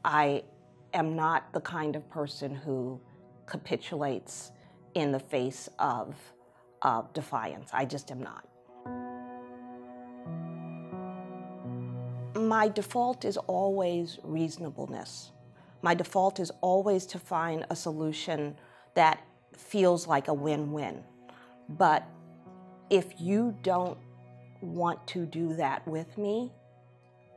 I am not the kind of person who capitulates in the face of defiance. I just am not. My default is always reasonableness. My default is always to find a solution that feels like a win-win. But if you don't want to do that with me,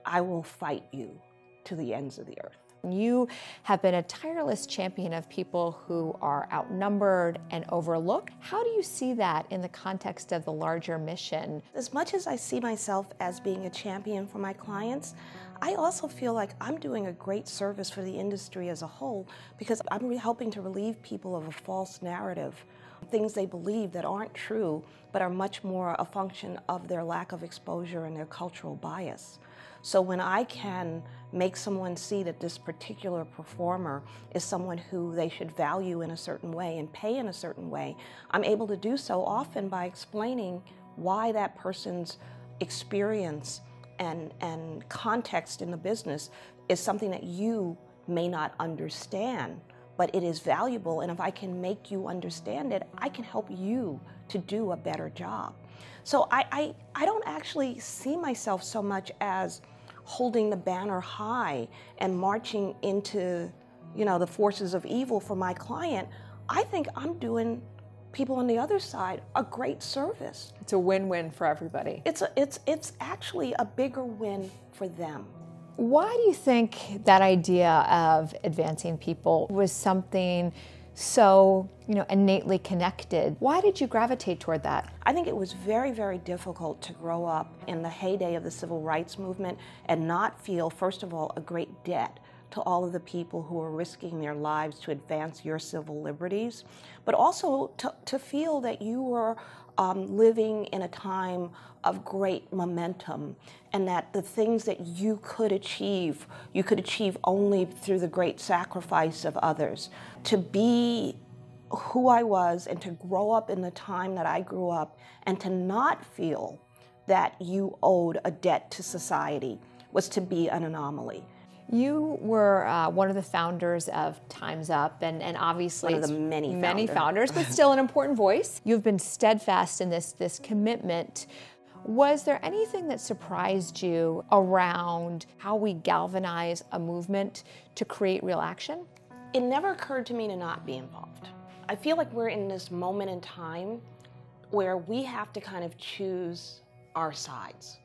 I will fight you to the ends of the earth. You have been a tireless champion of people who are outnumbered and overlooked. How do you see that in the context of the larger mission? As much as I see myself as being a champion for my clients, I also feel like I'm doing a great service for the industry as a whole, because I'm helping to relieve people of a false narrative, things they believe that aren't true, but are much more a function of their lack of exposure and their cultural bias. So when I can make someone see that this particular performer is someone who they should value in a certain way and pay in a certain way, I'm able to do so often by explaining why that person's experience and context in the business is something that you may not understand, but it is valuable, and if I can make you understand it, I can help you to do a better job. So I don't actually see myself so much as holding the banner high and marching into, the forces of evil for my client. I think I'm doing people on the other side a great service. It's a win-win for everybody. It's actually a bigger win for them. Why do you think that idea of advancing people was something so, innately connected? Why did you gravitate toward that? I think it was very, very difficult to grow up in the heyday of the civil rights movement and not feel, first of all, a great debt to all of the people who are risking their lives to advance your civil liberties, but also to feel that you were living in a time of great momentum, and that the things that you could achieve only through the great sacrifice of others. To be who I was and to grow up in the time that I grew up and to not feel that you owed a debt to society was to be an anomaly. You were one of the founders of Time's Up, and obviously one of the many founders, but still an important voice. You've been steadfast in this commitment. Was there anything that surprised you around how we galvanize a movement to create real action? It never occurred to me to not be involved. I feel like we're in this moment in time where we have to kind of choose our sides.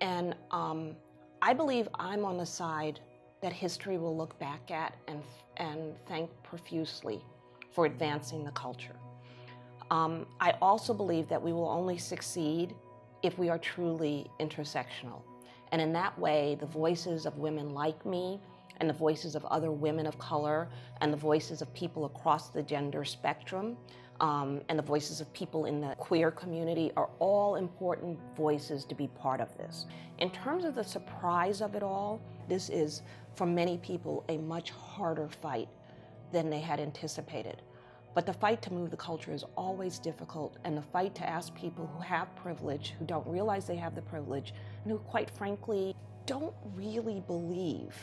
And I believe I'm on the side that history will look back at and thank profusely for advancing the culture. I also believe that we will only succeed if we are truly intersectional. And in that way, the voices of women like me, and the voices of other women of color, and the voices of people across the gender spectrum, and the voices of people in the queer community are all important voices to be part of this. In terms of the surprise of it all, this is, for many people, a much harder fight than they had anticipated. But the fight to move the culture is always difficult, and the fight to ask people who have privilege, who don't realize they have the privilege, and who, quite frankly, don't really believe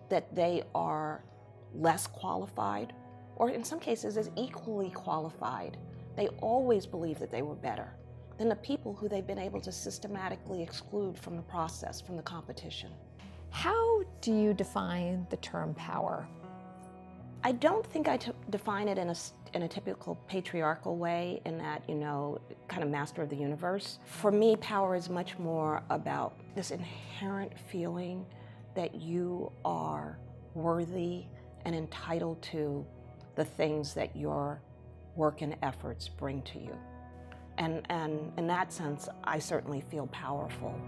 that they are less qualified, or in some cases as equally qualified. They always believe that they were better than the people who they've been able to systematically exclude from the process, from the competition. How do you define the term power? I don't think I define it in a typical patriarchal way, in that, kind of master of the universe. For me, power is much more about this inherent feeling that you are worthy and entitled to the things that your work and efforts bring to you. And in that sense, I certainly feel powerful.